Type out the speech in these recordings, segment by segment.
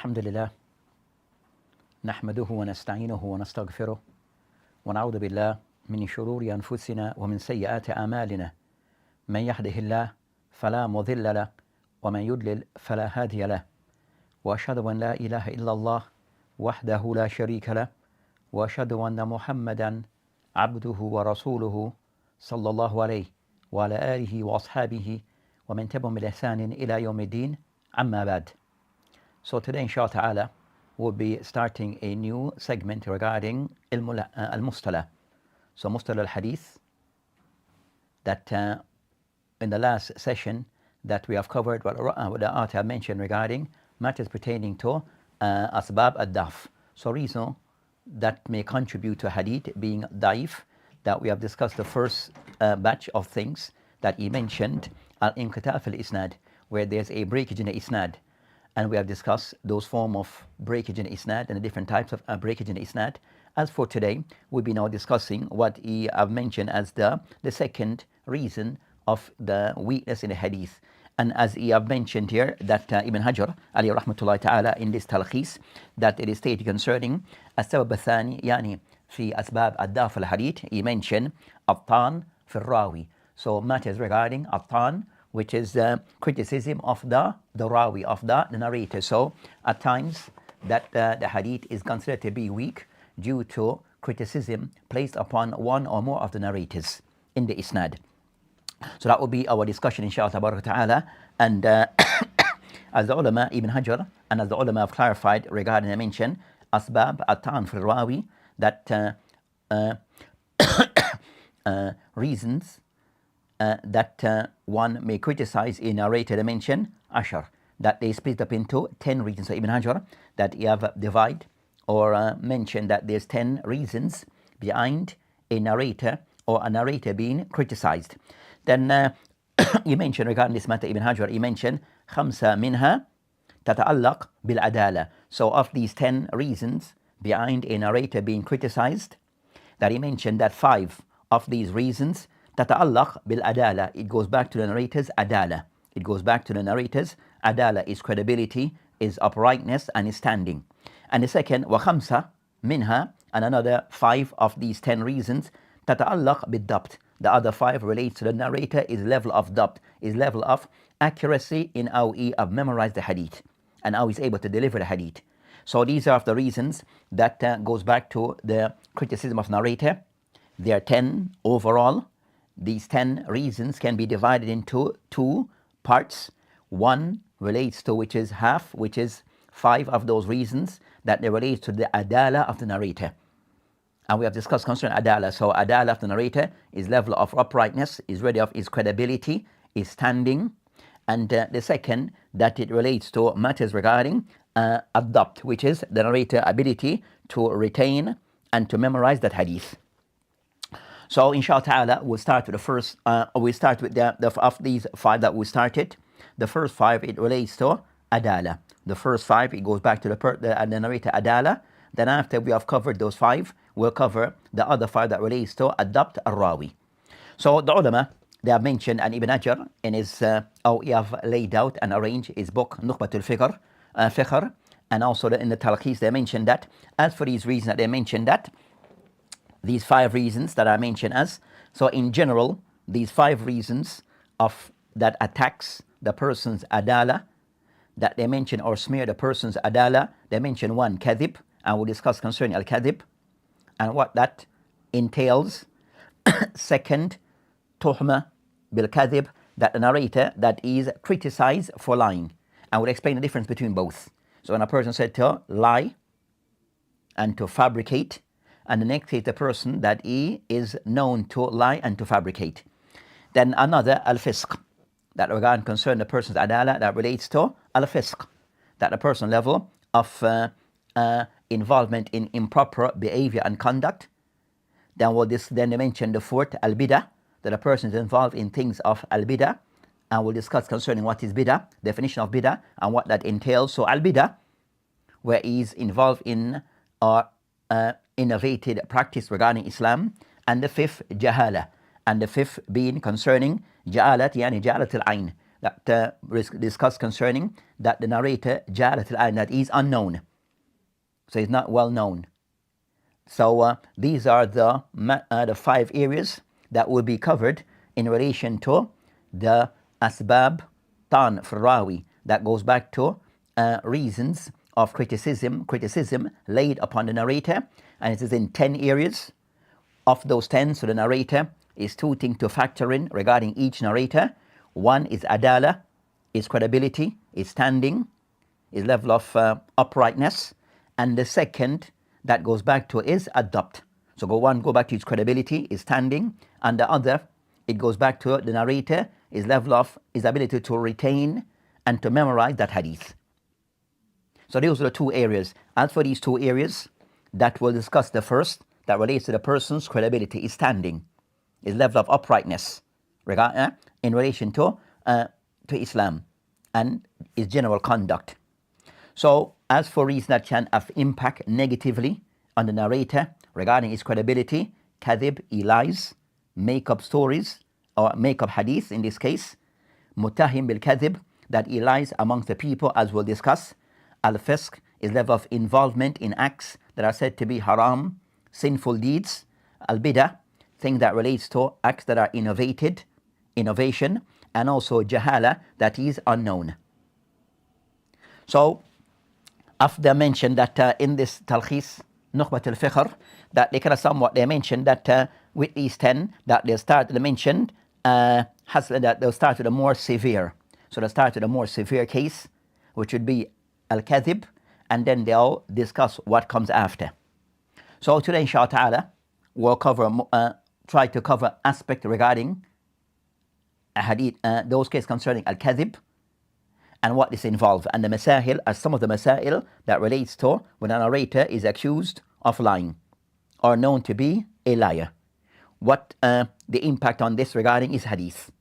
الحمد لله نحمده ونستعينه ونستغفره ونعوذ بالله من شرور أنفسنا ومن سيئات أعمالنا من يهده الله فلا مضل له ومن يضلل فلا هادي له وأشهد أن لا إله إلا الله وحده لا شريك له وأشهد أن محمدا عبده ورسوله صلى الله عليه وعلى آله وأصحابه ومن تبعهم بإحسان إلى يوم الدين أما بعد. So today, inshallah ta'ala, we'll be starting a new segment regarding al-mustalah. So mustalah al-hadith, that in the last session that we have covered what the author mentioned regarding matters pertaining to asbab al-daf. So reason that may contribute to hadith being daif, that we have discussed the first batch of things that he mentioned, al-inqita' fil isnad, where there's a breakage in the isnad. And we have discussed those form of breakage in isnad and the different types of breakage in isnad. As for today, we'll be now discussing what he have mentioned as the second reason of the weakness in the hadith. And as he have mentioned here, that Ibn Hajar, alayhi rahmatullahi ta'ala, in this talkhis, that it is stated concerning السبب الثاني يعني في أسباب الضعف الحديث, he mentioned الطعن في الراوي. So matters regarding الطعن, which is criticism of the rawi, of the narrator. So at times that the hadith is considered to be weak due to criticism placed upon one or more of the narrators in the isnad. So that will be our discussion, inshallah ta'ala. And as the ulama, Ibn Hajar, and as the ulama have clarified regarding the mention asbab at-ta'an fil rawi, that reasons that one may criticize a narrator, they mention ashar, that they split up into 10 reasons. So Ibn Hajar, that you have divided or mentioned that there's 10 reasons behind a narrator or a narrator being criticized. Then he mentioned regarding this matter, Ibn Hajar, he mentioned خمسة منها تتعلق بالعدالة. So of these 10 reasons behind a narrator being criticized, that he mentioned that 5 of these reasons تتعلق بالعدالة, it goes back to the narrator's adala. It goes back to the narrator's adala, his credibility, his uprightness, and his standing. And the second, وخمسة منها, and another 5 of these 10 reasons تتعلق بالضبط. The other 5 relates to the narrator, his level of dabt, his level of accuracy in how he have memorized the hadith and how he's able to deliver the hadith. So these are the reasons that goes back to the criticism of narrator. There are 10 overall. These 10 reasons can be divided into 2 parts. One relates to which is half, which is 5 of those reasons that they relate to the adala of the narrator. And we have discussed concerning adala. So adala of the narrator is level of uprightness, is ready of his credibility, his standing. And the second, that it relates to matters regarding adapt, which is the narrator ability to retain and to memorize that hadith. So inshallah ta'ala, we'll start with the first, we start with the of these 5 that we started. The first 5, it relates to adala. The first 5, it goes back to the narrator adala. Then after we have covered those 5, we'll cover the other 5 that relates to adapt al-rawi. So the ulama, they have mentioned, and Ibn Hajar in his, he have laid out and arranged his book, Nukhbatul Fikr, and also in the talkhis, they mentioned that, as for these reasons that they mentioned that, these 5 reasons that I mentioned as, so in general, these 5 reasons of that attacks the person's adala, that they mention or smear the person's adala, they mention 1, kadhib, and we'll discuss concerning al-kadhib, and what that entails. Second, tuhma bil-kadhib, that the narrator that is criticized for lying, and we'll explain the difference between both. So when a person said to lie and to fabricate, and the next is the person that he is known to lie and to fabricate. Then another, al-fisq, that regard concern the person's adala, that relates to al-fisq, that the person level of involvement in improper behavior and conduct. Then they mention the 4th, al-bidah, that a person is involved in things of al-bidah, and we'll discuss concerning what is bidah, definition of bidah, and what that entails. So al-bidah, where he is involved in innovated practice regarding Islam. And the 5th, jahala, and the 5th being concerning ja'alat, yani ja'alat al-ayn, that discuss concerning that the narrator jahalat al-ayn, that is unknown, so he's not well known. So these are the 5 areas that will be covered in relation to the asbab tan firawi, that goes back to reasons of criticism laid upon the narrator, and it is in 10 areas. Of those 10, so the narrator is 2 things to factor in regarding each narrator. One is adala, is credibility, is standing, is level of uprightness, and the second that goes back to is adapt. So go back to its credibility, is standing, and the other, it goes back to the narrator, his level of his ability to retain and to memorize that hadith. So those are the 2 areas. As for these 2 areas that we'll discuss, the first that relates to the person's credibility, is standing, his level of uprightness in relation to Islam and his general conduct. So as for reasons that can have impact negatively on the narrator regarding his credibility, kadhib, he lies, make up stories or make up hadith in this case, mutahim bil kadhib, that he lies amongst the people, as we'll discuss. Al-fisq is level of involvement in acts that are said to be haram, sinful deeds. Al-bidah, thing that relates to acts that are innovation, and also jahala, that is unknown. So after mentioned that in this talkhis Nukhbatul Fikr, that they mentioned that with these 10 that they start to mention that they'll start with a more severe. So they start with a more severe case, which would be al-kadhib, and then they'll discuss what comes after. So today, inshallah ta'ala, we'll try to cover aspect regarding a hadith, those cases concerning al-kadhib, and what this involves, and the masahil, as some of the masail that relates to when a narrator is accused of lying or known to be a liar. What the impact on this regarding is hadith.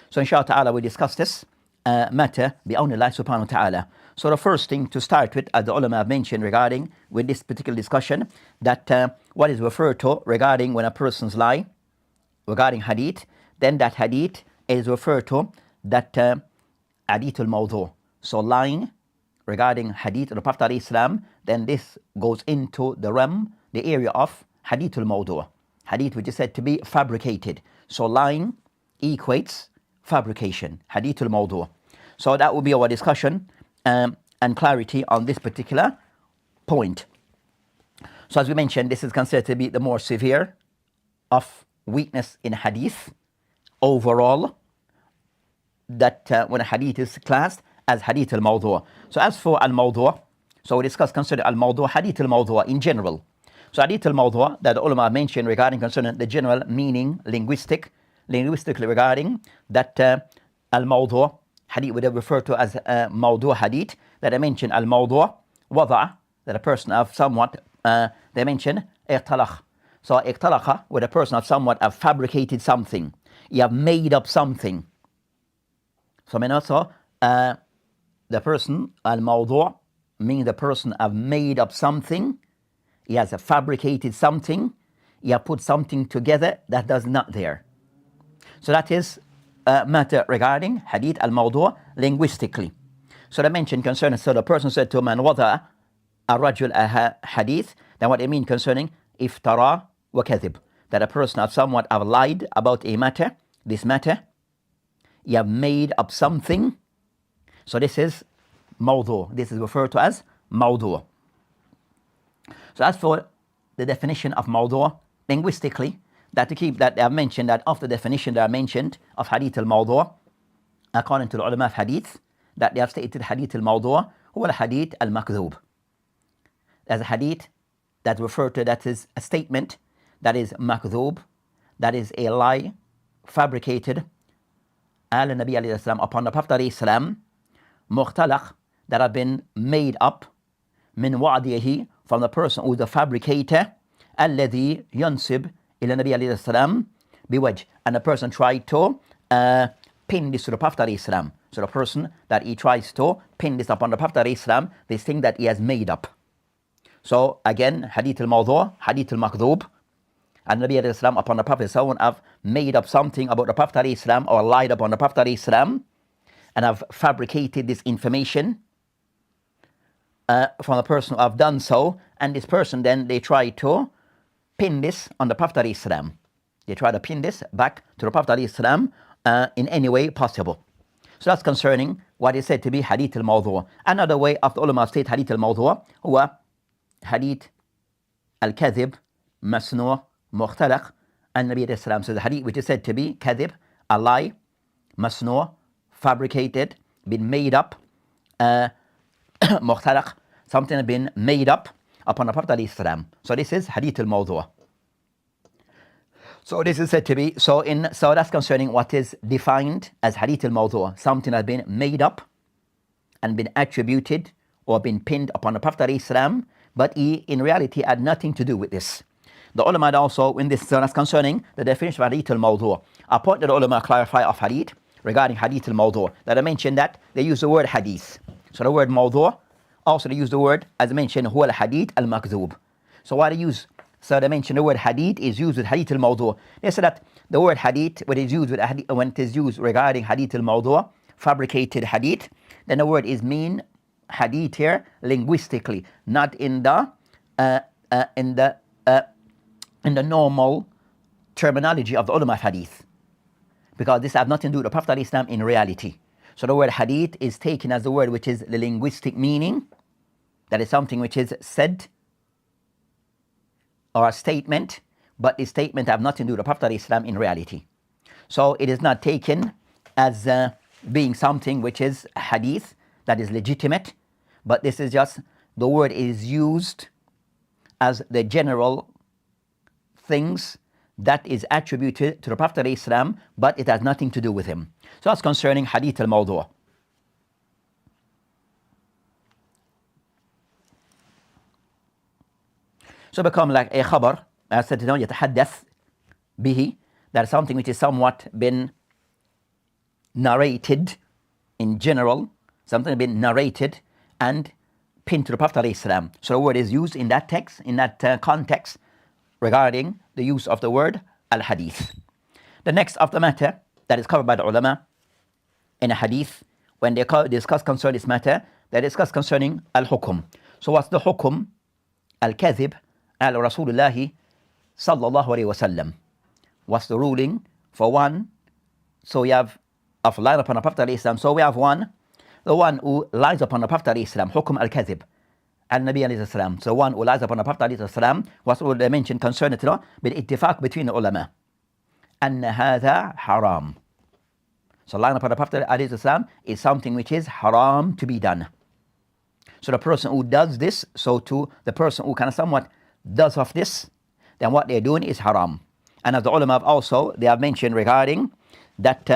So inshallah ta'ala, we discuss this matter bi'awnillah subhanahu wa ta'ala. So the first thing to start with, as the ulama have mentioned regarding with this particular discussion, that what is referred to regarding when a person's lie regarding hadith, then that hadith is referred to that hadith al-mawdu. So lying regarding hadith of the Prophet ﷺ, then this goes into the realm, the area of hadith al-mawdu, hadith which is said to be fabricated. So lying equates fabrication, hadith al-mawdu. So that will be our discussion and clarity on this particular point. So as we mentioned, this is considered to be the more severe of weakness in hadith overall, that when a hadith is classed as hadith al-mawdu. So as for al-mawdu, so we discuss concerning al-mawdu, hadith al-mawdu in general. So hadith al-mawdu that the ulama mentioned regarding concerning the general meaning linguistically regarding that al-mawdu hadith would have referred to as mawdu hadith, that I mentioned al-mawdu wada, that a person of somewhat they mention iqtalakh. So iqtalakha, where a person of somewhat have fabricated something, you have made up something. So I mean also the person al-mawdu means the person have made up something, he has fabricated something, he have put something together that does not there. So that is matter regarding hadith al-mawdu linguistically. So they mentioned concerning, so the person said to man wada a-rajul hadith, then what they mean concerning iftara wa kadhib, that a person have somewhat have lied about a matter, this matter, you have made up something. So this is mawdu, this is referred to as mawdu. So as for the definition of mawdu linguistically, that to keep that they have mentioned that of the definition that are mentioned of hadith al-mawdu, according to the ulama of hadith, that they have stated hadith al-mawdu huwa al-hadith al-makdhub. There's a hadith that referred to, that is a statement that is makdhub, that is a lie fabricated al-Nabi alayhi salam, upon the Prophet alayhi salam, mukhtalaq, that have been made up, min wa'dihi, from the person who is the fabricator, alladhi yansib ila Nabi alayhi salam biwajh, and the person tried to pin this to the Prophet alayhi salam. So the person that he tries to pin this upon the Prophet alayhi salam, this thing that he has made up. So again, hadith al-mawdu, hadith al-makdhub, and Nabi alayhi salam upon the Prophet, someone have made up something about the Prophet alayhi salam or lied upon the Prophet alayhi salam, and I've fabricated this information from the person who have done so, and this person then they try to pin this on the Prophet ﷺ. They try to pin this back to the Prophet ﷺ in any way possible. So that's concerning what is said to be Hadith al-Mawdu'. Another way of the ulama state Hadith al-Mawdu' huwa Hadith al-Kadhib, Masnu', Mukhtalaq. And Nabi ﷺ says the Hadith which is said to be Kadhib, a lie, Masnu', fabricated, been made up, Mukhtalaq, something has been made up upon the Prophet ﷺ. So this is Hadith al-Mawdu'. So this is said to be, so that's concerning what is defined as Hadith al-Mawdu', something has been made up and been attributed or been pinned upon the Prophet ﷺ, but he in reality had nothing to do with this. The ulama also, in this, so that's concerning the definition of Hadith al-Mawdu'. A point that the ulama clarify of Hadith regarding Hadith al-Mawdu', that I mentioned that they use the word Hadith. So the word Mawdu', also they use the word, as I mentioned, huwa al-Hadith al-Makdhub. So why they use, so they mention the word Hadith is used with Hadith al-Mawdu'. They say that the word Hadith, when it is used with when it is used regarding Hadith al-Mawdu', fabricated Hadith, then the word is mean Hadith here linguistically, not in the normal terminology of the ulama of Hadith, because this has nothing to do with the Prophet ﷺ in reality. So the word Hadith is taken as the word which is the linguistic meaning, that is something which is said or a statement, but the statement have nothing to do with the Prophet ﷺ in reality. So it is not taken as being something which is Hadith, that is legitimate, but this is just, the word is used as the general things that is attributed to the Prophet ﷺ, but it has nothing to do with him. So that's concerning Hadith al-Mawdu'. So become like a khabar, as said, يتحدث به, that is something which is somewhat been narrated in general, something been narrated and pinned to the Prophet ﷺ. So the word is used in that text, in that context, regarding the use of the word al-Hadith. The next of the matter that is covered by the ulama in a hadith, when they discuss concerning this matter, they discuss concerning al-hukum. So what's the hukum? Al-kadhib al-Rasulullah sallallahu alayhi wa sallam. What's the ruling for one? So we have of lying upon the Prophet ﷺ. So we have one, the one who lies upon the Prophet ﷺ, hukum al-kadhib al-Nabi alayhi salam. So one who lies upon the Prophet alayhi salam, what's all they mentioned concerning it, bil-ittifaq between the ulama, anna hadha haram. So lying upon the Prophet alayhi salam is something which is haram to be done. So the person who does this, so to the person who kind of somewhat does of this, then what they're doing is haram. And as the ulama have also, they have mentioned regarding that,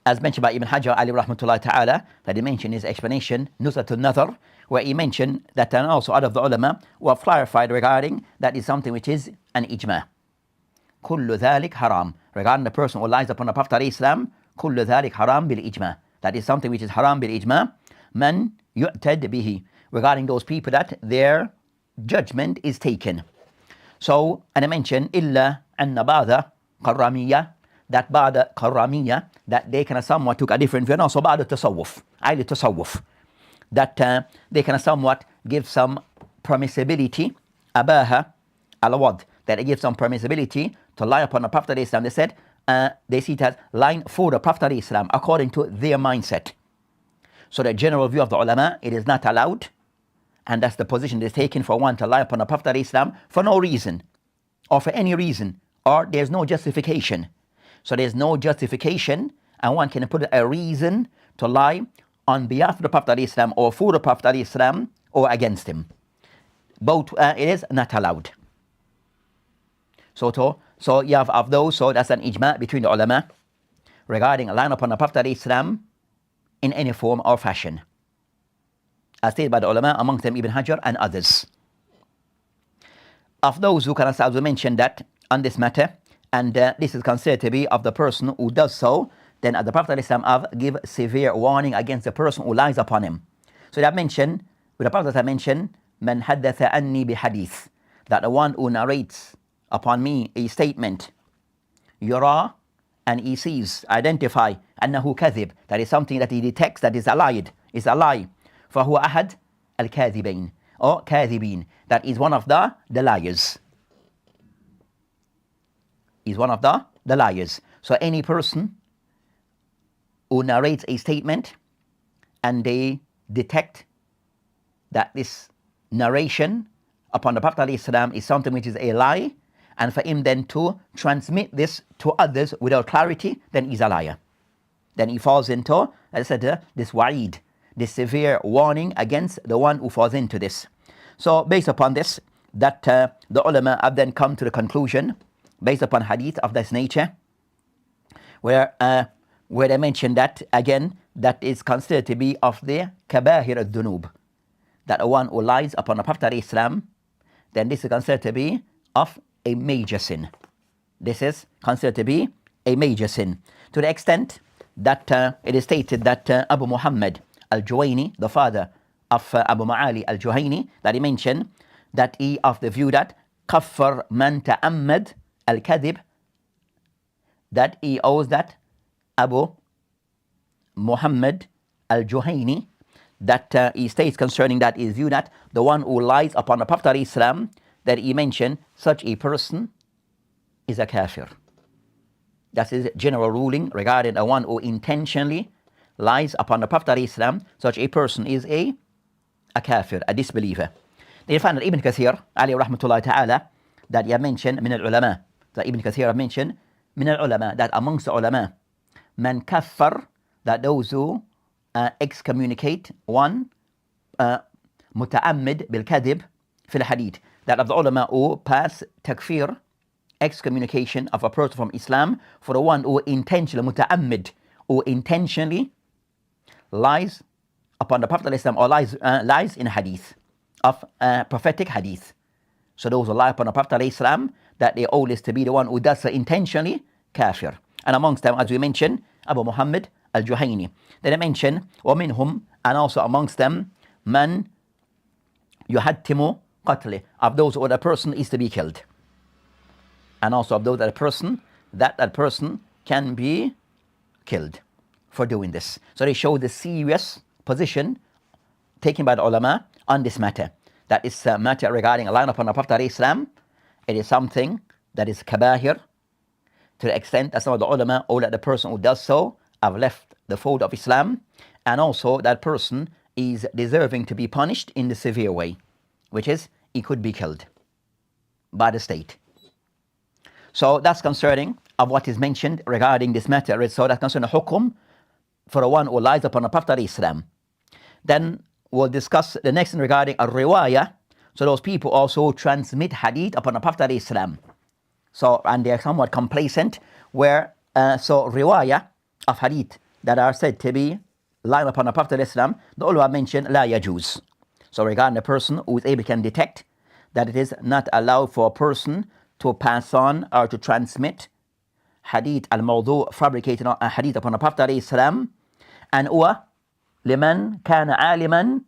as mentioned by Ibn Hajar alayhi rahmatullahi ta'ala, that he mentioned his explanation, Nukhbatul Nazar, where he mentioned that, and also out of the ulama who have clarified regarding that is something which is an ijma. Kullu dhalik haram. Regarding the person who lies upon the Prophet alayhi salam, kullu dhalik haram bil ijma. That is something which is haram bil ijma. Man yu'tad bihi. Regarding those people that their judgment is taken. So, and I mentioned, illa anna ba'da qarramiyya, that ba'da qarramiyya, that they kind of somewhat took a different view, and also ba'da tasawwuf, ayli tasawwuf, that they can somewhat give some permissibility, abaha al-wad, that they give some permissibility to lie upon the Prophet ﷺ. They said they see it as lying for the Prophet ﷺ according to their mindset. So the general view of the ulama, it is not allowed, and that's the position that's taken for one to lie upon the Prophet ﷺ for no reason, or for any reason, or there's no justification. So there's no justification, and one can put a reason to lie on behalf of the Prophet ﷺ or for the Prophet ﷺ or against him. Both, it is not allowed. So you have of those, so that's an ijma between the ulama regarding a line upon the Prophet ﷺ in any form or fashion, as stated by the ulama, amongst them Ibn Hajar and others. Of those who can also mention that on this matter, and this is considered to be of the person who does so, then the Prophet ﷺ have give severe warning against the person who lies upon him. So they have mentioned, the Prophet ﷺ mentioned, man haddatha anni bi hadith, that the one who narrates upon me a statement, yura and he sees, identify أنه كذب, that is something that he detects that is a lie, فهو أحد الكاذبين or كاذبين, that is one of the liars. Is one of the liars. So any person who narrates a statement and they detect that this narration upon the Prophet ﷺ is something which is a lie, and for him then to transmit this to others without clarity, then he's a liar. Then he falls into, as I said, this wa'id, this severe warning against the one who falls into this. So based upon this, that the ulama have then come to the conclusion, based upon hadith of this nature, where they mention that, again, that is considered to be of the kabahir al-dhunub, that one who lies upon the Prophet ﷺ, then this is considered to be of a major sin. This is considered to be a major sin, to the extent that it is stated that Abu Muhammad al-Juwayni, the father of Abu Ma'ali al-Juhayni, that he mentioned that he of the view that kaffar man ta'ammad al-kadhib, that he owes that Abu Muhammad al-Juhayni, that he states concerning that his view that the one who lies upon the Prophet ﷺ, that he mentioned, such a person is a kafir. That's his general ruling regarding the one who intentionally lies upon the Prophet ﷺ, such a person is a kafir, a disbeliever. Then you find that Ibn Kathir, alayhi rahmatullahi ta'ala, that he mentioned min al-ulama, that Ibn Kathir mentioned min al-ulama, that amongst the ulama, man kaffar, that those who excommunicate one muta'ammid bil-kadhib fil hadith, that of the ulama who pass takfir, excommunication of a person from Islam, for the one who intentionally muta'ammid, who intentionally lies upon the Prophet ﷺ, or lies in hadith, of prophetic hadith. So those who lie upon the Prophet ﷺ, that they owe this to be the one who does so intentionally, kafir. And amongst them, as we mentioned, Abu Muhammad al-Juhayni. Then I mentioned, وَمِنْهُمْ, and also amongst them, man yuhadtimu qatli, of those who the person is to be killed. And also of those that a person can be killed for doing this. So they show the serious position taken by the ulama on this matter. That is a matter regarding a line upon the Prophet ﷺ. It is something that is kabahir, to the extent that some of the ulama, or that the person who does so have left the fold of Islam, and also that person is deserving to be punished in the severe way, which is he could be killed by the state. So that's concerning of what is mentioned regarding this matter. So that's concerning hukum for the one who lies upon the Prophet ﷺ. Then we'll discuss the next thing regarding a riwayah. So those people also transmit hadith upon the Prophet ﷺ. So, and they are somewhat complacent, where so riwayah of hadith that are said to be lying upon the Prophet ﷺ, the ulama mentioned la yajuz. So regarding the person who is able can detect that it is not allowed for a person to pass on or to transmit hadith al-mawdu, fabricated hadith upon the Prophet ﷺ, and huwa liman kana aliman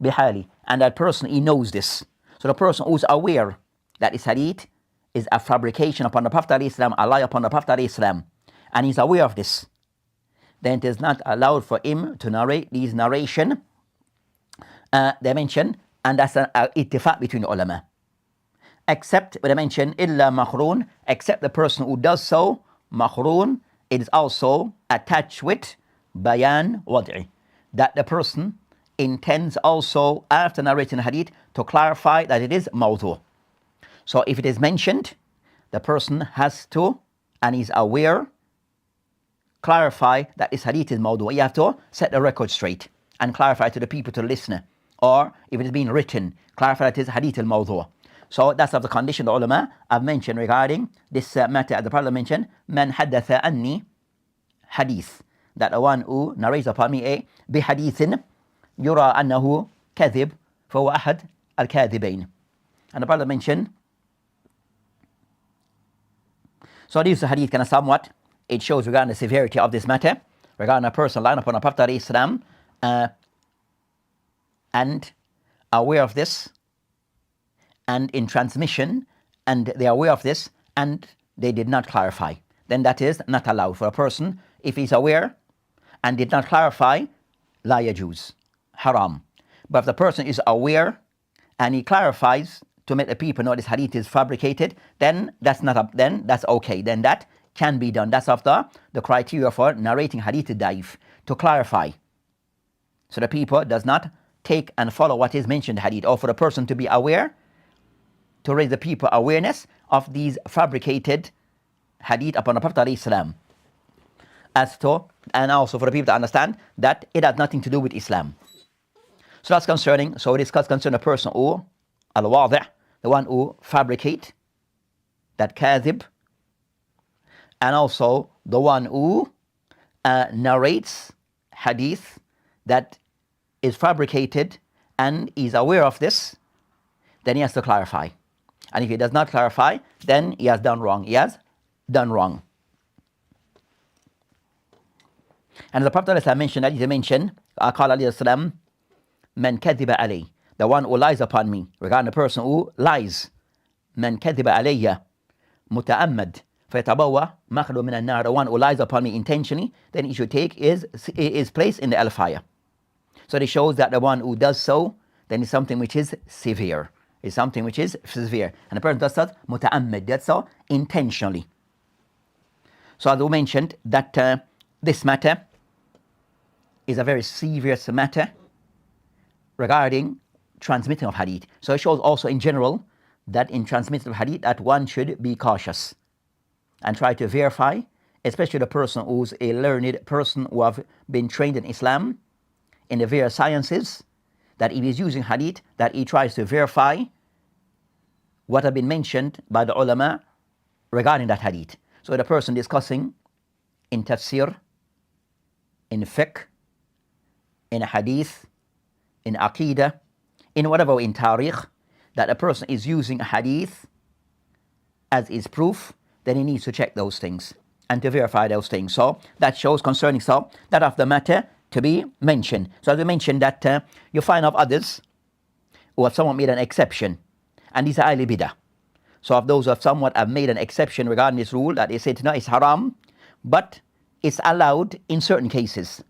bihali, and that person, he knows this. So the person who is aware that this hadith is a fabrication upon the Prophet ﷺ, a lie upon the Prophet ﷺ, and he's aware of this, then it is not allowed for him to narrate these narration, they mention, and that's an ittifaq between the ulama. Except, when they mention, illa makhrun, except the person who does so, makhrun, it is also attached with bayan wad'i, that the person intends also, after narrating hadith, to clarify that it is mawdu'. So if it is mentioned, the person has to, and is aware, clarify that this hadith is mawdu'. You have to set the record straight and clarify to the people, to the listener. Or if it is being written, clarify that it is hadith al-mawdu'. So that's of the condition the ulama have mentioned regarding this matter. As the Prophet mentioned, man haddatha anni hadith, that the one who narrates upon me a bihadithin yura annahu kadhib fahuwa ahad al-kadhibain. And the Prophet mentioned, so this hadith kind of somewhat, it shows regarding the severity of this matter, regarding a person lying upon a Prophet ﷺ, and aware of this, and in transmission, and they are aware of this, and they did not clarify. then that is not allowed for a person if he's aware and did not clarify, la yajuz, haram. But if the person is aware and he clarifies to make the people know this hadith is fabricated, then that's then that's okay. Then that can be done. That's of the criteria for narrating hadith daif, to clarify. So the people does not take and follow what is mentioned in hadith, or for the person to be aware, to raise the people awareness of these fabricated hadith upon the Prophet ﷺ. And also for the people to understand that it has nothing to do with Islam. So that's concerning, so we discuss concerning the person who, al-wadi', the one who fabricate, that kadhib, and also the one who narrates hadith that is fabricated and is aware of this, then he has to clarify. And if he does not clarify, then he has done wrong. He has done wrong. And the Prophet mentioned, قال عليه السلام, من كذب علي, the one who lies upon me, regarding the person who lies. من كذب علي متعمد فيتبوأ مقعده من النار, the one who lies upon me intentionally, then he should take his place in the hellfire. So it shows that the one who does so, then is something which is severe. It's something which is severe. And the person does that متعمد, that's so intentionally. So as we mentioned, that this matter is a very serious matter regarding transmitting of hadith. So it shows also in general that in transmitting of hadith that one should be cautious and try to verify, especially the person who's a learned person who have been trained in Islam, in the various sciences, that if he's using hadith, that he tries to verify what have been mentioned by the ulama regarding that hadith. So the person discussing in tafsir, in fiqh, in hadith, in aqidah, in whatever, in tariq, that a person is using a hadith as his proof, then he needs to check those things and to verify those things. So that shows concerning that of the matter to be mentioned. So as we mentioned that you find of others who have somewhat made an exception, and these are ahli bidah. So of those who have somewhat have made an exception regarding this rule, that they said no, it's haram, but it's allowed in certain cases.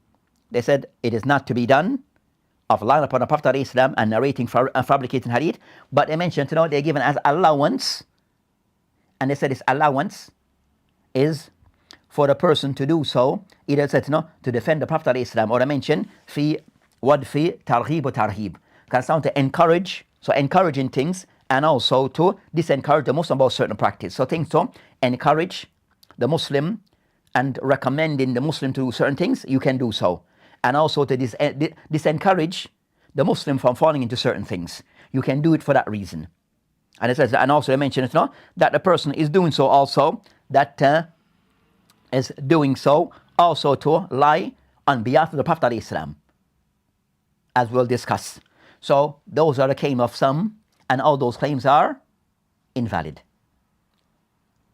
They said it is not to be done of lying upon the Prophet ﷺ and narrating fabricating hadith, but they mentioned they're given as allowance, and they said this allowance is for the person to do so, either said to defend the Prophet ﷺ, or they mentioned fi wadfi targhib wa tarhib, because to encourage, so encouraging things, and also to disencourage the Muslim about certain practice. So things to encourage the Muslim and recommending the Muslim to do certain things, you can do so. And also to disencourage the Muslim from falling into certain things, you can do it for that reason. And it says, and also they mention that the person is doing so also, that is doing so also to lie on behalf of the Prophet ﷺ, as we'll discuss. So those are the claims of some, and all those claims are invalid,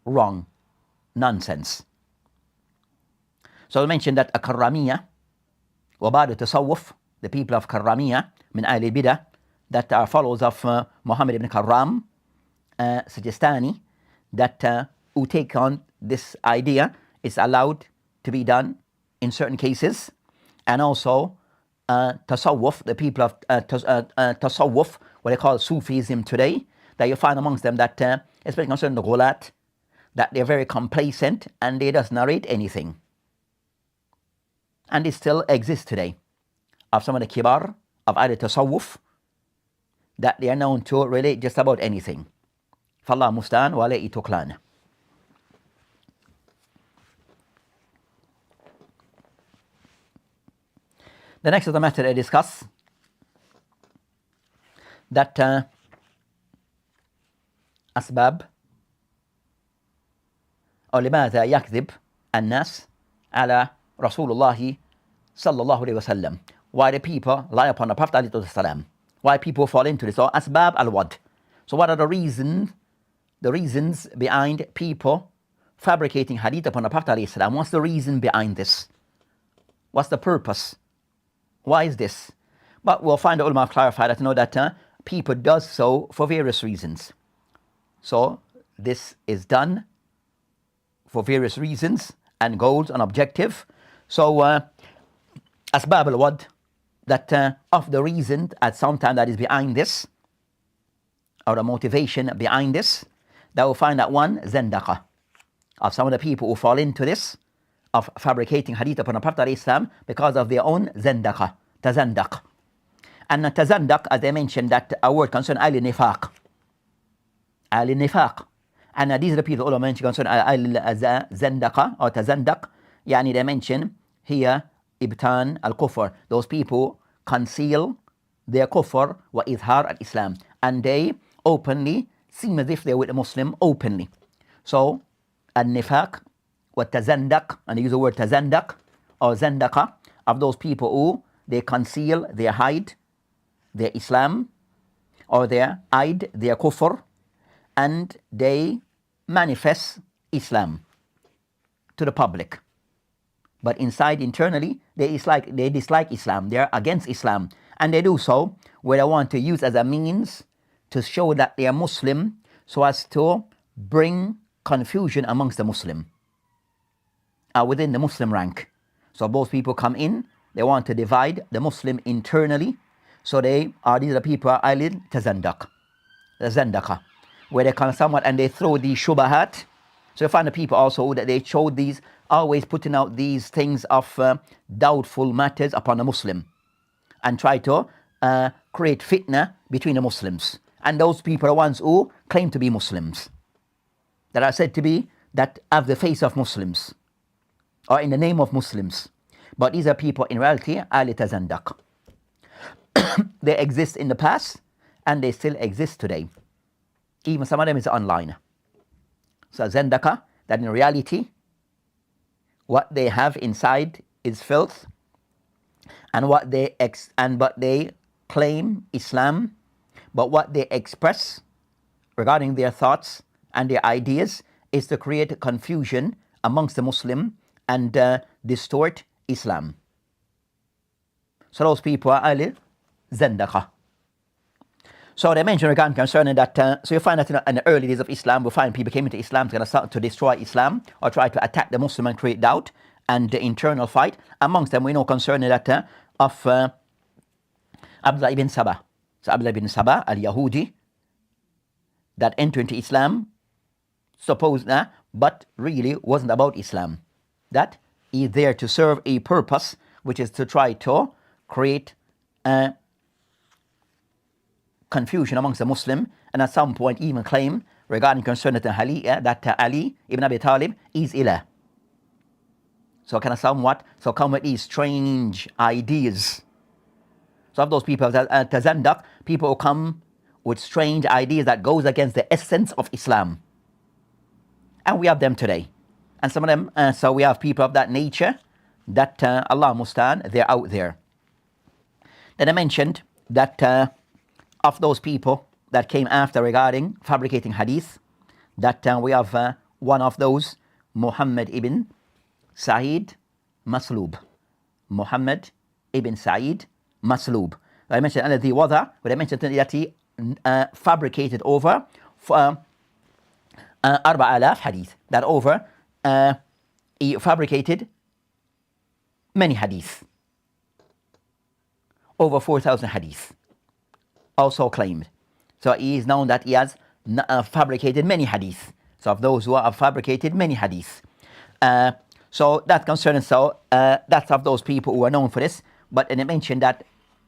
wrong, nonsense. So I mentioned that a Karramiyya, وبعد التصوف, the people of Karramiyya, min ahli bidah, that are followers of Muhammad ibn Karram, Sajistani, that who take on this idea, is allowed to be done in certain cases. And also Tasawwuf, the people of Tasawwuf, what they call Sufism today, that you find amongst them that, especially concerning the Ghulat, that they're very complacent and they just narrate anything. And it still exists today, of some of the kibar of Ahli Tasawwuf, that they are known to relate just about anything. Fallah mustan wa alayhi tuklan. The next of the matter I discuss, that أسباب أو لماذا يكذب الناس على رسول الله صلى الله عليه وسلم. Why the people lie upon the Prophet عليه السلام. Why people fall into this. So أسباب الوضع. So what are the reasons behind people fabricating hadith upon the Prophet عليه السلام? What's the reason behind this? What's the purpose? Why is this? But we'll find the ulama have clarified that that people does so for various reasons. So this is done for various reasons and goals and objective. So, asbab al-wad, that of the reason at some time that is behind this, or the motivation behind this, that will find that one, zandaqah, of some of the people who fall into this, of fabricating hadith upon the Prophet Islam because of their own zandaqah, tazandaq. And tazandaq, as I mentioned, that a word concerning al-nifaq. Al-nifaq. And these are the people who mention concerning al-zandaqa or tazandaq. Yani they mention here, ibtan al-kufr. Those people conceal their kufr wa izhar al-Islam. And they openly seem as if they're with a Muslim openly. So, al-nifaq wa tazandaq, and they use the word tazandaq or zandaqa, of those people who they conceal, they hide their Islam, or they hide their kufr, and they manifest Islam to the public. But inside, internally, they dislike Islam. They are against Islam. And they do so where they want to use as a means to show that they are Muslim, so as to bring confusion amongst the Muslim, within the Muslim rank. So both people come in, they want to divide the Muslim internally. So these are the people alil tazandaq, the zandaqa, where they come somewhat and they throw these shubahat. So you find the people also that they show these, always putting out these things of doubtful matters upon the Muslim, and try to create fitna between the Muslims. And those people are ones who claim to be Muslims, that are said to be, that have the face of Muslims, or in the name of Muslims. But these are people in reality, ahli tazandaq. They exist in the past, and they still exist today. Even some of them is online. So zandaqa, that in reality, what they have inside is filth, and what they but they claim Islam, but what they express regarding their thoughts and their ideas is to create confusion amongst the Muslim and distort Islam. So those people are ahli zandaqa. So they mention regarding concerning that, so you find that in the early days of Islam, we find people came into Islam to destroy Islam, or try to attack the Muslim and create doubt and the internal fight. Amongst them, we know concerning that of Abdullah ibn Sabah. So Abdullah ibn Sabah, al-Yahudi, that entered into Islam, supposed, but really wasn't about Islam. That is there to serve a purpose, which is to try to create confusion amongst the Muslim, and at some point even claim regarding concerning that Ali ibn Abi Talib is ilah. So kind of somewhat, so come with these strange ideas. So of those people, tazandaq, people who come with strange ideas that goes against the essence of Islam. And we have them today. And some of them, so we have people of that nature, that Allah mustan, they're out there. Then I mentioned that of those people that came after regarding fabricating hadith, that we have one of those, Muhammad ibn Sa'id Maslub. Muhammad ibn Sa'id Maslub. I mentioned another wada, but I mentioned that he fabricated over 4,000 hadith. That over he fabricated many hadith. Over 4,000 hadith. Also claimed. So he is known that he has fabricated many hadith. So of those who have fabricated many hadith. So that concerns, so that's of those people who are known for this. But and I mentioned that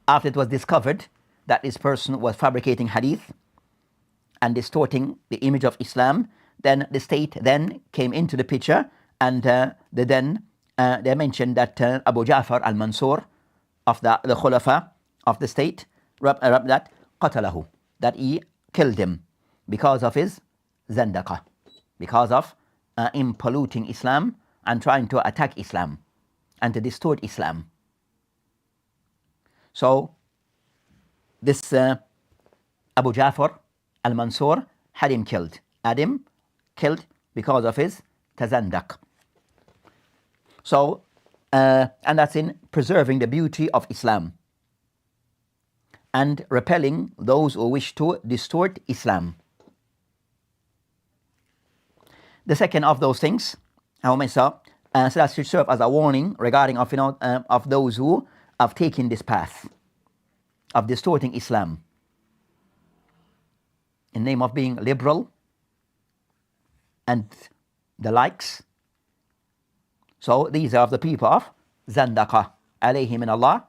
after it was discovered that this person was fabricating hadith and distorting the image of Islam, then the state then came into the picture, and they mentioned that Abu Ja'far al-Mansur of the Khulafa of the state, that qatalahu, that he killed him because of his zandaqa, because of him polluting Islam and trying to attack Islam and to distort Islam. So this Abu Ja'far al-Mansur had him killed. Because of his tazandaq. So, and that's in preserving the beauty of Islam and repelling those who wish to distort Islam. The second of those things so that should serve as a warning regarding of those who have taken this path of distorting Islam in name of being liberal and the likes. So these are the people of Zandaqa, alayhi min Allah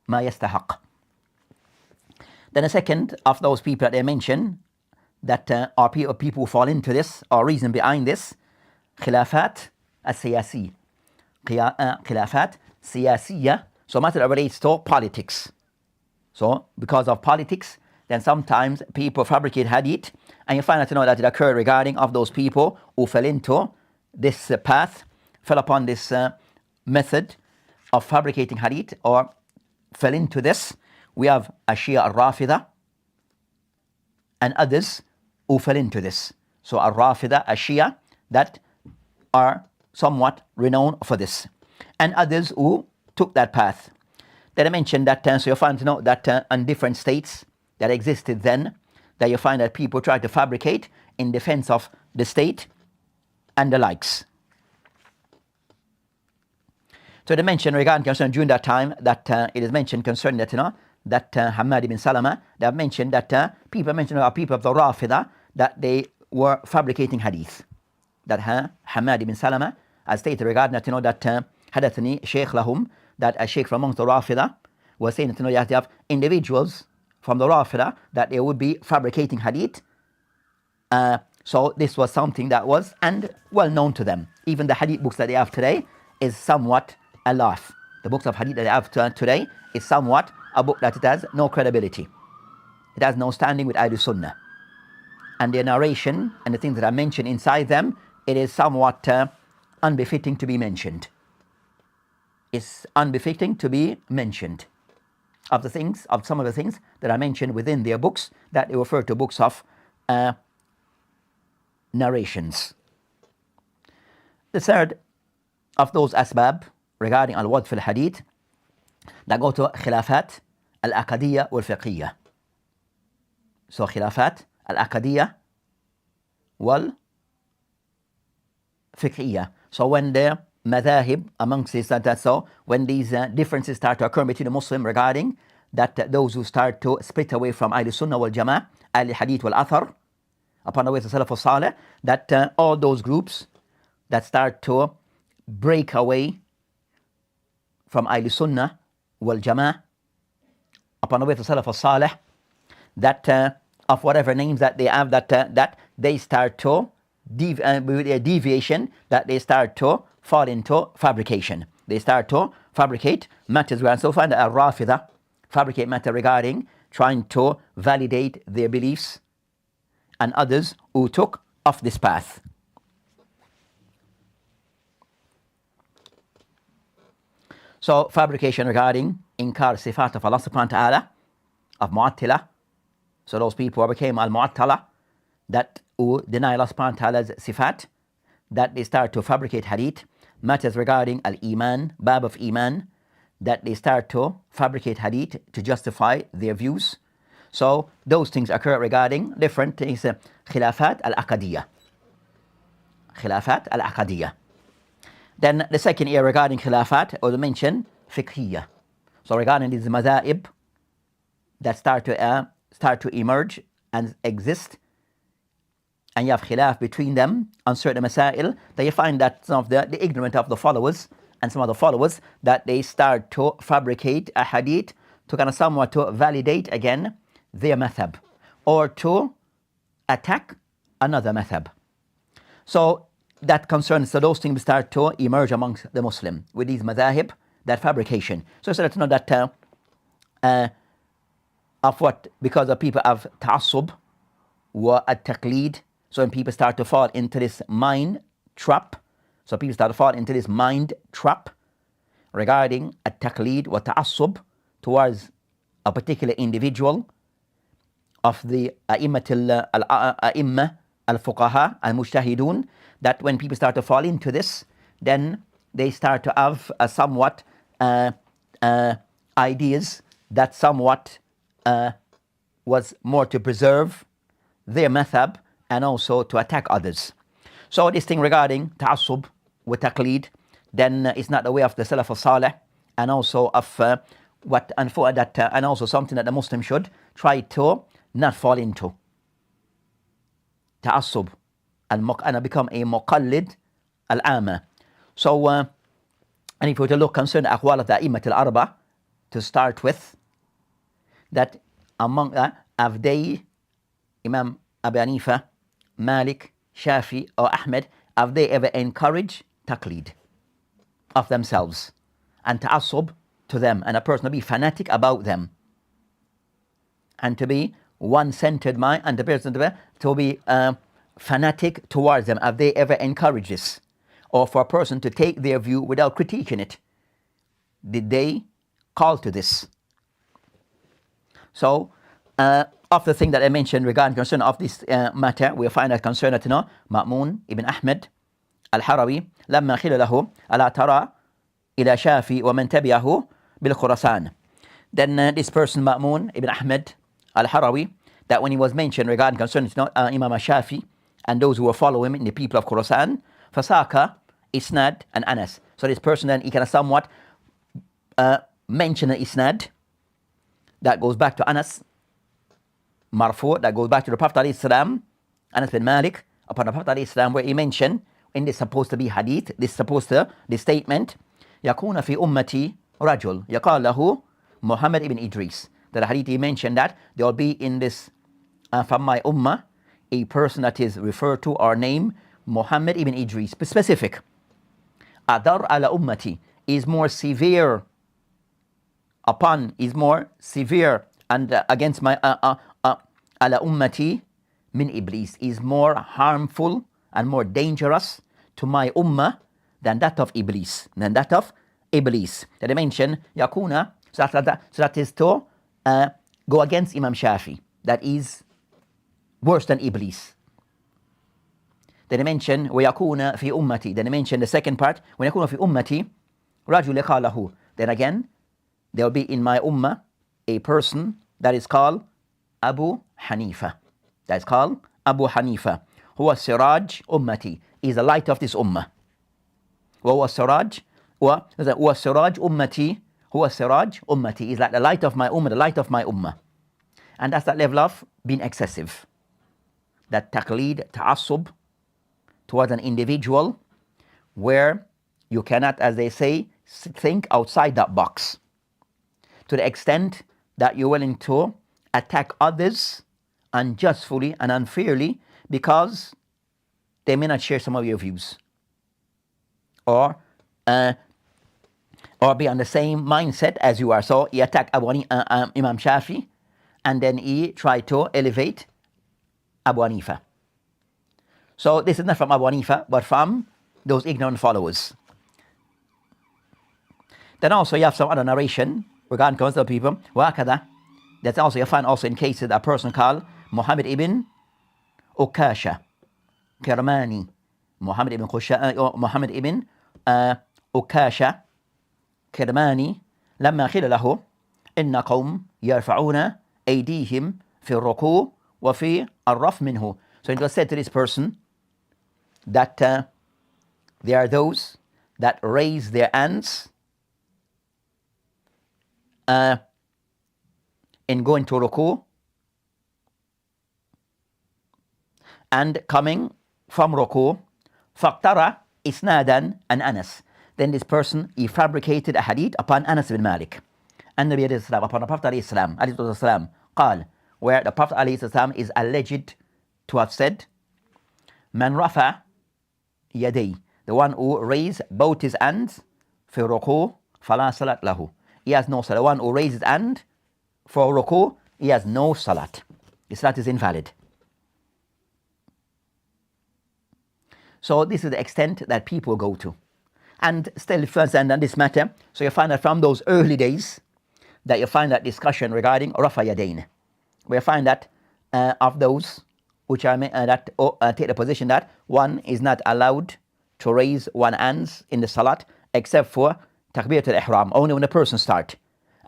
ma yastahaq. Then a second of those people that they mention that are people who fall into this, or reason behind this, khilafat al-siyasi. Khilafat siyasiyya, so matter that relates to politics. So because of politics, then sometimes people fabricate hadith, and you find out that it occurred regarding of those people who fell into this path, fell upon this method of fabricating hadith, or fell into this. We have Ashia al-Rafida and others who fell into this. So al-Rafida, Ashia, that are somewhat renowned for this, and others who took that path. Then I mentioned that, so you find that in different states that existed then, that you find that people try to fabricate in defense of the state and the likes. So they mentioned regarding concerning during that time that it is mentioned concerning that that Hamad ibn Salama, they have mentioned that people mentioned people of the Rafida that they were fabricating hadith. That Hamad ibn Salama has stated regarding that that Hadathani Sheikh Lahum, that a Sheikh from amongst the Rafida was saying that you have to have individuals from the Rafida that they would be fabricating hadith. So this was something that was and well known to them. Even the hadith books that they have today is somewhat a laugh. The books of hadith that they have today is somewhat a book that it has no credibility. It has no standing with Ahlul Sunnah. And their narration and the things that are mentioned inside them, it is somewhat unbefitting to be mentioned. It's unbefitting to be mentioned. Of some of the things that are mentioned within their books, that they refer to books of narrations. The third of those asbab regarding al-wad fil hadith that go to khilafat al-aqadiyya wal-fiqhiyya. So khilafat al-aqadiyya wal-fiqhiyya. So when the madhahib amongst this, so when these differences start to occur between the Muslim regarding that those who start to split away from Ahl Sunnah wal Jama'ah, Ahl Hadith wal Athar, upon the way of Salaf al Salih, that all those groups that start to break away from Ahl Sunnah wal Jama'ah, upon the way of Salaf al Salih, that of whatever names that they have, that they start to with a deviation, that they start to fall into fabrication. They start to fabricate matters. And so find that al-Rafida fabricate matter regarding trying to validate their beliefs, and others who took off this path. So fabrication regarding inkar sifat of Allah subhanahu wa ta'ala, of Mu'attila. So those people who became al-Mu'attala, that who deny Allah subhanahu wa ta'ala's sifat, that they start to fabricate hadith, matters regarding al-Iman, bab of Iman, that they start to fabricate hadith to justify their views. So those things occur regarding different things. Khilafat al-Aqadiyya. Khilafat al-Aqadiyya. Then the second area regarding khilafat, or to mention fiqhiyya. So regarding these madha'ib that start to emerge and exist, and you have khilaf between them on certain masail, that you find that some of the ignorant of the followers and some of the followers, that they start to fabricate a hadith to kind of somewhat to validate again their madhab, or to attack another madhab. So that concerns, so those things start to emerge amongst the Muslim with these madhahib, that fabrication. So it's to know that of what, because of people have ta'assub wa at-taqleed. So when people start to fall into this mind trap, regarding at-taqleed wa ta'assub towards a particular individual of the a'imma al-fuqaha al-mujtahidun, that when people start to fall into this, then they start to have somewhat ideas that somewhat was more to preserve their madhab and also to attack others. So this thing regarding ta'assub with taqleed, then it's not the way of the Salaf al-Salih, and also of and also something that the Muslim should try to not fall into. Ta'assub and become a muqallid al-ama. So, and if we were to look concerning aqwal of the A'immat al-Arba, to start with, that among have they, Imam Abu Hanifa, Malik, Shafi, or Ahmed, have they ever encouraged taqleed of themselves and ta'assub to them, and a person to be fanatic about them, and to be one-centered mind, and the person to be fanatic towards them? Have they ever encouraged this? Or for a person to take their view without critiquing it? Did they call to this? So, of the thing that I mentioned regarding concern of this matter, we find that concern that Ma'mun ibn Ahmed al-Harawi لما قيل له ألا ترى إلى شافي ومن تبعه بالخراسان. Then this person Ma'mun ibn Ahmed al-Harawi, that when he was mentioned regarding concerning Imam Shafi and those who were following him in the people of Khorasan, Fasaka, Isnad and Anas. So this person then he can somewhat mention an Isnad that goes back to Anas, Marfu, that goes back to the Prophet ﷺ, Anas bin Malik, upon the Prophet ﷺ, where he mentioned, in this supposed to be hadith, this statement, يَكُونَ فِي أُمَّتِي رَجُل يَقَالْ لَهُ Muhammad ibn Idris. That the hadith he mentioned that there will be in this, from my ummah, a person that is referred to or named Muhammad ibn Idris, specific. Adar ala ummati is more severe and against my ala ummati min iblis, is more harmful and more dangerous to my ummah than that of iblis. That they mention yakuna, so that is to go against Imam Shafi. That is worse than iblis. Then they mention وَيَكُونَ فِي أُمَّتِي. Then they mention the second part, وَيَكُونَ فِي أُمَّتِي رَجُلَ قَالَهُ. Then again, there will be in my ummah a person that is called Abu Hanifa. That is called Abu Hanifa. هو السراج أمتي, is the light of this ummah. وهو السراج أمتي. هو السراج أمتي, is like the light of my ummah, the light of my ummah. And that's that level of being excessive. That taqleed, ta'assub towards an individual, where you cannot, as they say, think outside that box, to the extent that you're willing to attack others unjustly and unfairly because they may not share some of your views, or be on the same mindset as you are. So he attacked Imam Shafi, and then he tried to elevate Abu Hanifa. So this is not from Abu Hanifa, but from those ignorant followers. Then also you have some other narration regarding other people. وَهَكَذَا. That's also you find also in cases a person called Muhammad ibn Ukasha Kirmani. Muhammad ibn Ukasha Kirmani لما قيل له إن قوم يرفعون أيديهم في الركوع وفي الرفع منه. So it was said to this person that there are those that raise their hands in going to ruku and coming from ruku. فاقترى إسنادا عن أنس. Then this person, he fabricated a hadith upon Anas bin Malik. And Nabi alayhi salam, upon the Prophet alayhi salam, قال, where the Prophet alayhi salam is alleged to have said, Man rafa yaday, the one who raised both his hands, fi ruku, fala salat lahu. He has no salat. The one who raised his hand for ruku, he has no salat. His salat is invalid. So this is the extent that people go to. And still further on this matter, so you find that from those early days, that you find that discussion regarding Rafa Yadain. We find that of those which are take the position that one is not allowed to raise one hands in the salat except for Takbiratul Ihram, only when the person starts,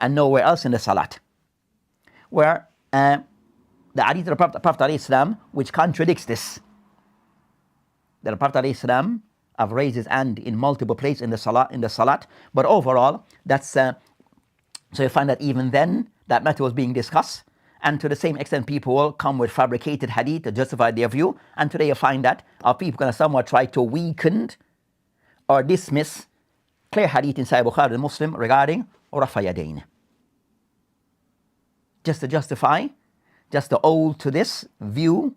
and nowhere else in the salat. Where the hadith of the Prophet ﷺ, which contradicts this, that the Prophet ﷺ I've raised his hand in multiple places in the salat. But overall, that's so you find that even then that matter was being discussed, and to the same extent people will come with fabricated hadith to justify their view. And today you find that our people gonna somewhat try to weaken or dismiss clear hadith in Sahih Bukhari and Muslim regarding Rafa Yadayn, just to justify, just to hold to this view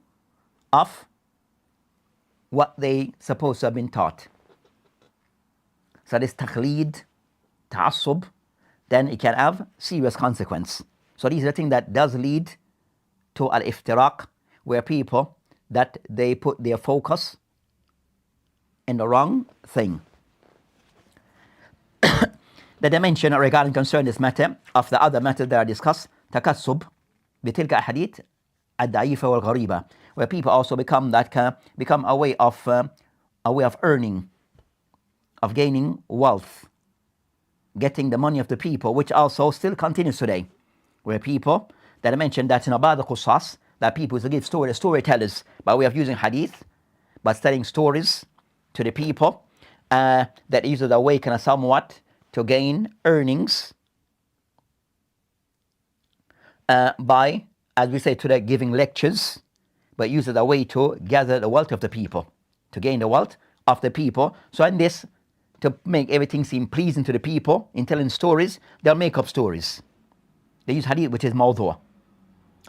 of what they supposed to have been taught. So this taqleed, ta'assub, then it can have serious consequence. So these are the things that does lead to al-iftiraq, where people, that they put their focus in the wrong thing. The dimension regarding concern this matter of the other matters that are discussed, takassub, bitilka hadith, ad-da'ifa wal-ghariba, where people also become a way of earning, of gaining wealth, getting the money of the people, which also still continues today, where people that I mentioned that in Abad al-Qusas, that people used to give storytellers by way of using hadith, but telling stories to the people that used to awaken us somewhat to gain earnings by, as we say today, giving lectures, but use it as a way to gather the wealth of the people, to gain the wealth of the people. So in this, to make everything seem pleasing to the people, in telling stories, they'll make up stories. They use hadith, which is mawdu',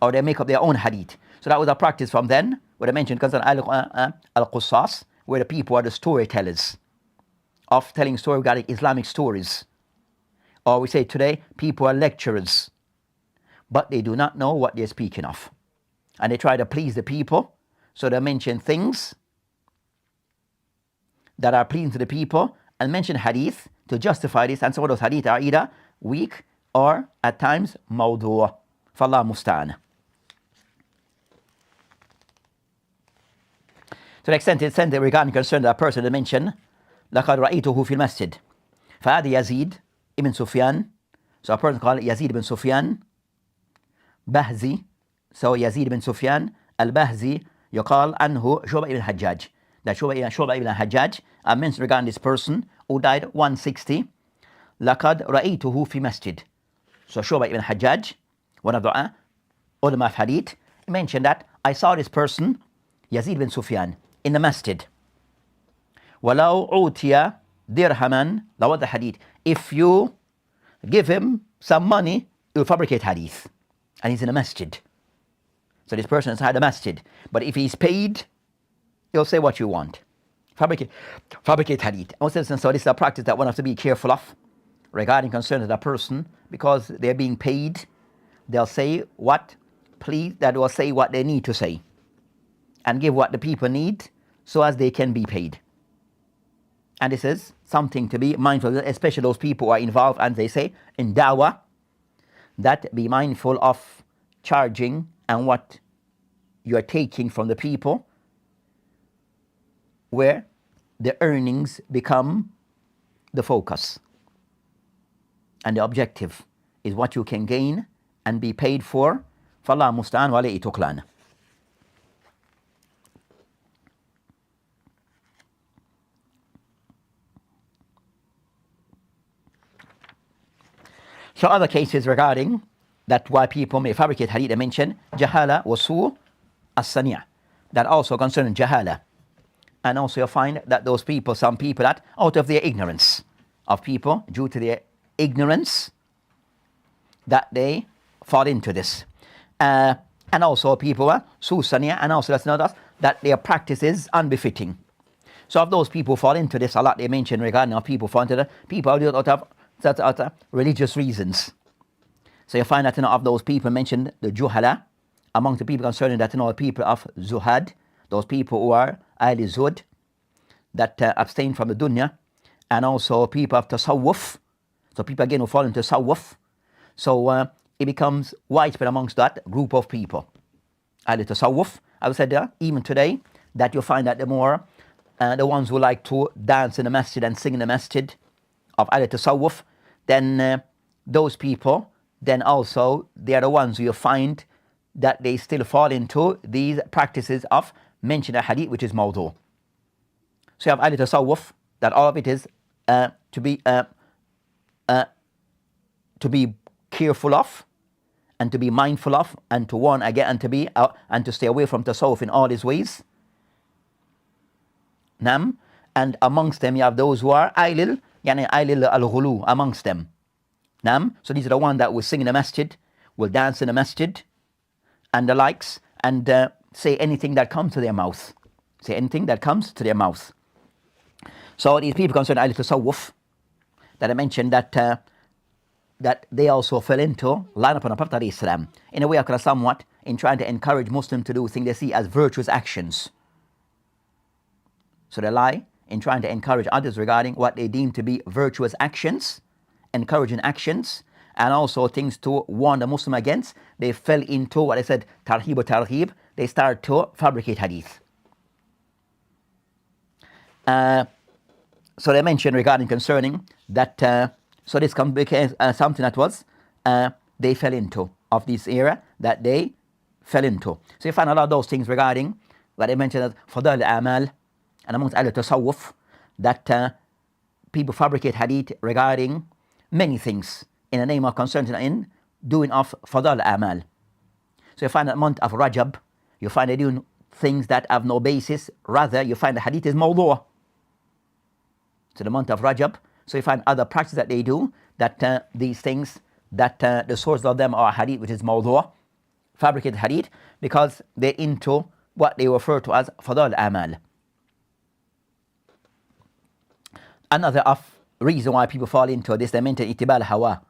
or they make up their own hadith. So that was a practice from then, what I mentioned, concerning al-Qusas, where the people are the storytellers of telling stories regarding Islamic stories. Or we say today, people are lecturers, but they do not know what they're speaking of. And they try to please the people, so they mention things that are pleasing to the people, and mention hadith to justify this, and some of those hadith are either weak or at times mawdu'. Fallah musta'an. To the extent it's sent regarding concern that person that mentioned, لَقَدْ رَأَيْتُهُ فِي الْمَسْجِدِ فَهَذَا يزيد ibn Sufyan. So a person called Yazid ibn Sufyan, Bahzi. So Yazid ibn Sufyan al-Bahzi, يقال عنه شعبة ibn Hajjaj. That Shu'bah ibn Hajjaj, I mentioned regarding this person who died 160. لَقَدْ رَأَيْتُهُ فِي مسجد. So Shu'bah ibn Hajjaj, one of the ulama of hadith, mentioned that I saw this person, Yazid ibn Sufyan, in the masjid. وَلَوْ عُوتِيَ دِرْهَمًا لَوَدَّ hadith. If you give him some money, he'll fabricate hadith. And he's in a masjid. So this person is inside a masjid. But if he's paid, he'll say what you want. Fabricate hadith. So this is a practice that one has to be careful of regarding concerns of that person, because they're being paid. They'll say what they need to say, and give what the people need so as they can be paid. And this is something to be mindful of, especially those people who are involved, and they say, in da'wah, that be mindful of charging and what you are taking from the people, where the earnings become the focus. And the objective is what you can gain and be paid for. فَاللَّهُ مُسْتَعَانٌ وَعَلَيْهِ تُكْلَانٌ. So other cases regarding that why people may fabricate hadith, I mentioned jahala wa su' as-sani', that also concerning jahala. And also you'll find that those people, some people that out of their ignorance of people, due to their ignorance, that they fall into this. And also people su' sani', and also that's not that their practice is unbefitting. So of those people fall into this, a lot they mention regarding of people fall into the people out of religious reasons. So you find that of those people mentioned the juhala, among the people concerning that people of zuhad, those people who are ahli zuhd, that abstain from the dunya, and also people of tasawwuf, so people again who fall into tasawwuf. So it becomes widespread amongst that group of people. Ahli tasawwuf, I would say even today, that you'll find that the more the ones who like to dance in the masjid and sing in the masjid of ahli tasawwuf, then those people, then also they are the ones who you find that they still fall into these practices of mention a hadith which is mawdu'. So you have ahli tasawwuf, that all of it is to be careful of, and to be mindful of, and to warn again, and to stay away from tasawwuf in all his ways. Nam, and amongst them you have those who are ailil al-ghulu, amongst them. Nam, so these are the ones that will sing in the masjid, will dance in the masjid, and the likes, and say anything that comes to their mouth. Say anything that comes to their mouth. So these people concerned ahlul tasawwuf, that I mentioned that they also fell into, line upon the Prophet ﷺ, in a way somewhat in trying to encourage Muslims to do things they see as virtuous actions. So they lie in trying to encourage others regarding what they deem to be virtuous actions, encouraging actions, and also things to warn the Muslim against. They fell into what I said, tarhib or tarhib. They start to fabricate hadith. So they mentioned regarding concerning that, so this became something that was, they fell into, of this era that they fell into. So you find a lot of those things regarding what they mentioned as fadal al-amal, and amongst al-tasawwuf, that people fabricate hadith regarding many things in the name of concern in doing of fadal al-amal. So you find that month of Rajab, you find they doing things that have no basis. Rather, you find the hadith is mawdu'. So the month of Rajab, so you find other practices that they do, that these things, that the source of them are hadith, which is mawdu', fabricated hadith, because they're into what they refer to as fadal al-amal. Another reason why people fall into this, they mention itibal hawa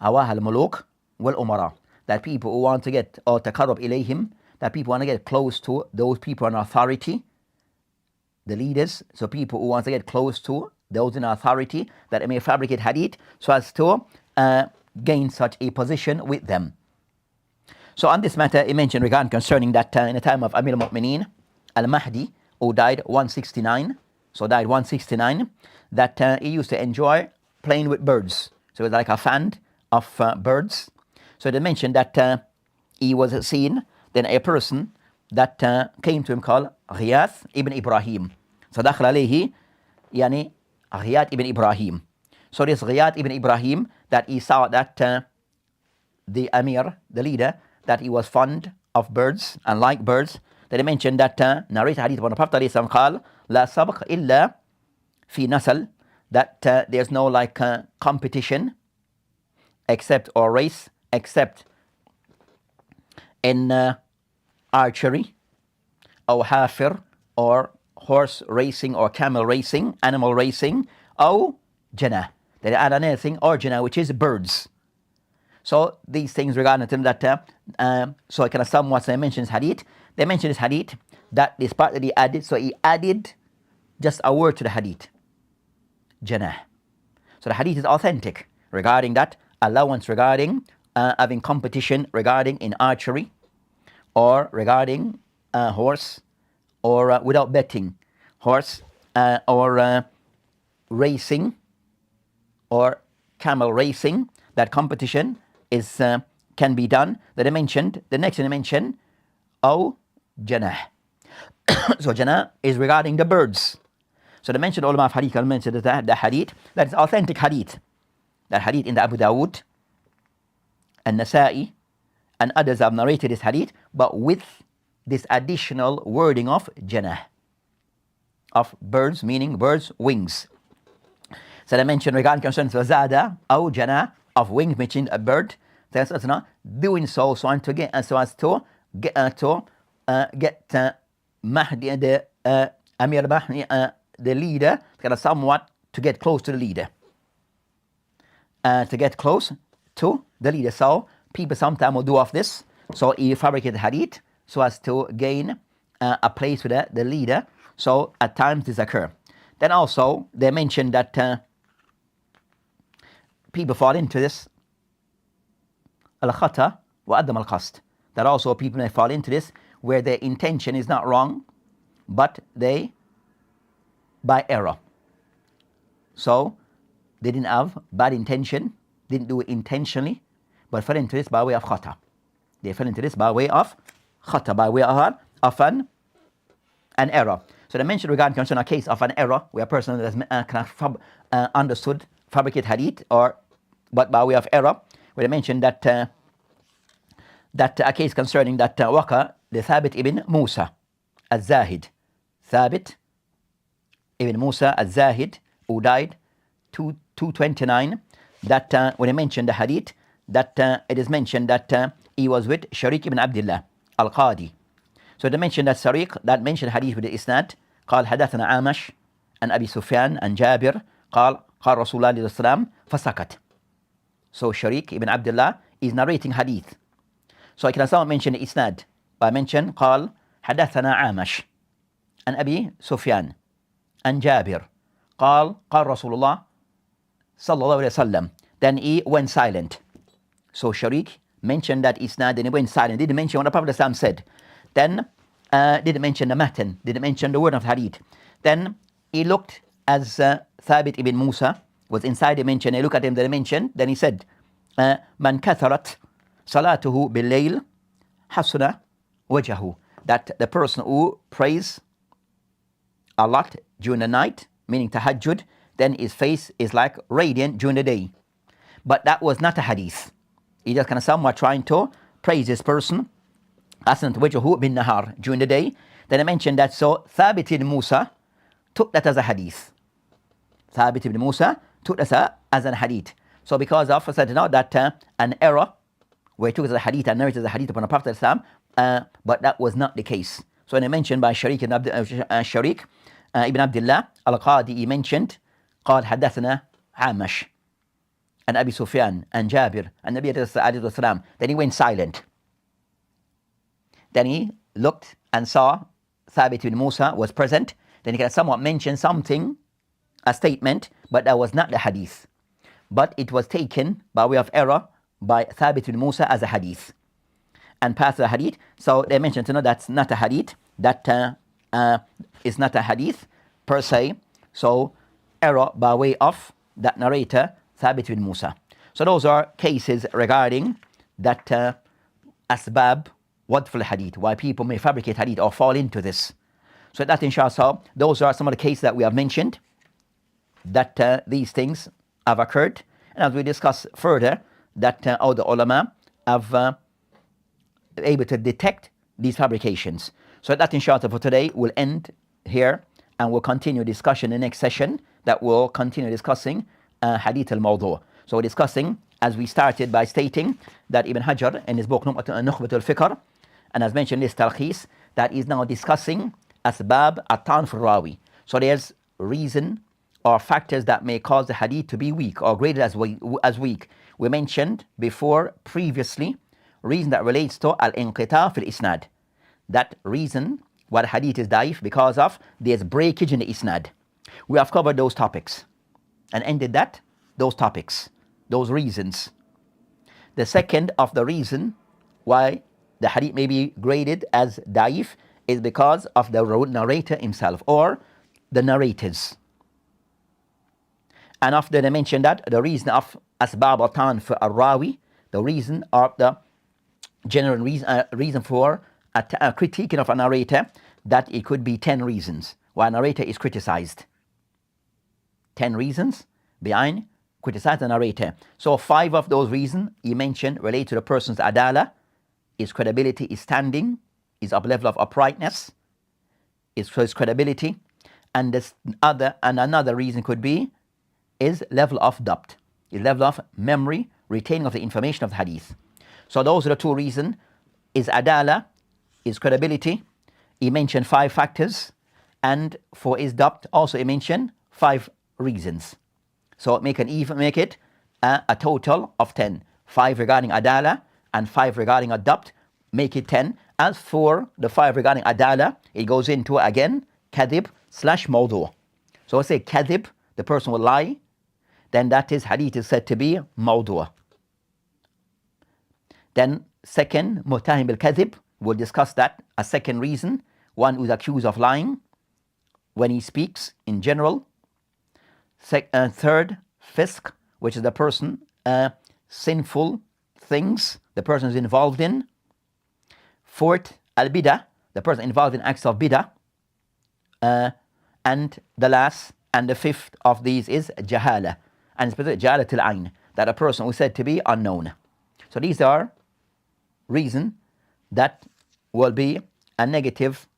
al-muluk wal-umara, that people who want to get, or taqarrub ilayhim, that people want to get close to those people in authority, the leaders. So people who want to get close to those in authority, that they may fabricate hadith so as to gain such a position with them. So on this matter, he mentioned regarding concerning that in the time of Amir al-Mu'mineen, al-Mahdi, who died 169, that he used to enjoy playing with birds. So it was like a fan of birds. So they mentioned that he was seen, then a person that came to him called Hadeeth ibn Ibrahim. So دخل عليه يعني Hadeeth ibn Ibrahim. So this Hadeeth ibn Ibrahim, that he saw that the Amir, the leader, that he was fond of birds and liked birds. That he mentioned that narrator hadith from the Prophet قال لا سبق إلا في نسل, that there's no like competition except, or race except in archery, or hafir, or horse racing, or camel racing, animal racing, or jannah, that they add another thing, or jannah, which is birds. So these things regarding that, so I kind of somewhat they mention hadith. They mention this hadith, that this part that he added, so he added just a word to the hadith, jannah. So the hadith is authentic regarding that allowance regarding having competition regarding in archery, or regarding horse, or without betting, horse, or racing, or camel racing, that competition is can be done. That I mentioned, the next one I mentioned, oh, jannah. So jannah is regarding the birds. So they mentioned ulama of hadith, mentioned that the hadith, that is authentic hadith. That hadith in the Abu Dawud and Nasa'i and others have narrated this hadith, but with this additional wording of jannah, of birds, meaning birds' wings. So they mentioned regarding concerns zada or jannah, of wings, mentioning a bird. That's not doing so as to get Mahdi, the Amir Mahdi, the leader, kind of somewhat to get close to the leader. To get close to the leader. So people sometimes will do of this. So he fabricated hadith so as to gain a place with the leader. So at times this occur. Then also they mentioned that people fall into this al-khata wa adam al-qasd, that also people may fall into this where their intention is not wrong, but they by error. So they didn't have bad intention, didn't do it intentionally, but fell into this by way of khata. They fell into this by way of khata, by way of an error. So they mentioned regarding concerning a case of an error where a person has understood fabricated hadith, but by way of error, where they mentioned that a case concerning that waka the Thabit ibn Musa al-Zahid, Thabit ibn Musa al-Zahid, who died 229, that when they mentioned the hadith, that it is mentioned that he was with Sharik ibn Abdullah al-Qadi. So they mentioned that Sharik, that mentioned hadith with the isnad, قال حدثنا عامش عن أبي سفيان عن جابر قال رسول الله صلى الله عليه وسلم فسكت. So Sharik ibn Abdullah is narrating hadith. So I can also mention the isnad by mention قال حدثنا عامش عن أبي سفيان عن جابر قال رسول الله صلى الله عليه وسلم. Then he went silent. So Sharik mentioned that isnad, then he went silent. Didn't mention what the Prophet ﷺ said. Then didn't mention the matan, didn't mention the word of hadith. Then he looked as Thabit ibn Musa was inside the mention. He looked at him, then he mentioned. Then he said, "Man katharat salatuhu bil-layl hasuna wajhahu." That the person who prays a lot during the night, meaning tahajjud, then his face is like radiant during the day. But that was not a hadith. He just kind of somewhat trying to praise this person, asnat wajhahu bin nahar, during the day. Then I mentioned that, so Thabit ibn Musa took that as a hadith. Thabit ibn Musa took that as an hadith. So because of said that an error where he took it as a hadith and narrated as a hadith upon the Prophet Islam, but that was not the case. So when I mentioned by Sharik ibn Abdullah al-Qadi, he mentioned قال حدثنا عامش and Abi Sufyan and Jabir and Nabi alayhi wasallam. Then he went silent. Then he looked and saw Thabit ibn Musa was present. Then he can somewhat mention something, a statement, but that was not the hadith. But it was taken by way of error by Thabit ibn Musa as a hadith and passed the hadith. So they mentioned that's not a hadith, that is not a hadith per se. So error by way of that narrator, Thabit ibn Musa. So those are cases regarding that asbab wadf al-hadith, why people may fabricate hadith or fall into this. So that inshallah, those are some of the cases that we have mentioned, that these things have occurred. And as we discuss further, that all the ulama have able to detect these fabrications. So that inshallah for today will end here, and we'll continue discussion in the next session, that will continue discussing Hadith al-Mawdu'. So we're discussing, as we started by stating, that Ibn Hajar in his book Nukhbatul Fikr, and as mentioned this talkhis, that is now discussing asbab at-ta'an fi rawi. So there's reason or factors that may cause the hadith to be weak or graded as weak. We mentioned before previously reason that relates to al-inqita fil isnad. That reason why the hadith is daif because of there's breakage in the isnad. We have covered those topics and ended those topics, those reasons. The second of the reason why the hadith may be graded as daif is because of the narrator himself or the narrators. And after they mentioned that, the reason of asbab at-ta'an for al-rawi, the reason of the general reason for a critiquing of a narrator, that it could be 10 reasons why a narrator is criticized. 10 reasons behind criticizing a narrator. So 5 of those reasons he mentioned relate to the person's adala, his credibility, his standing, his level of uprightness, his credibility, and another reason could be his level of dabt, his level of memory, retaining of the information of the hadith. So those are the 2 reasons: his adala, his credibility. He mentioned 5 factors, and for his dabt also he mentioned 5 reasons. So make it a total of 10. 5 regarding adala and 5 regarding dabt, make it 10. As for the 5 regarding adala, it goes into again kadhib / mawdu'. So let's say kadhib, the person will lie, then that is hadith is said to be mawdu'. Then second, muttahim bil kadhib, we'll discuss that, a second reason, one who's accused of lying when he speaks in general. Third, fisq, which is the person, sinful things the person is involved in. Fourth, al-bidah, the person involved in acts of bidah, And the last and the fifth of these is jahala, and specifically jahalatul ayn, that a person was said to be unknown. So these are reasons that will be a negative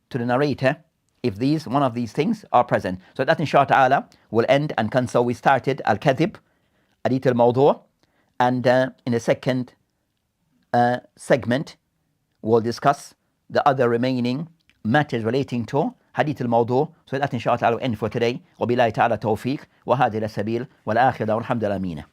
to the narrator if one of these things are present. So that inshallah ta'ala will end and cancel. We started al-kadhib, hadith al-mawdu', and in the second segment we'll discuss the other remaining matters relating to hadith al-mawdu'. So that inshallah ta'ala will end for today. وبالله تعالى توفيق وهذه السبيل والآخرة والحمد لله.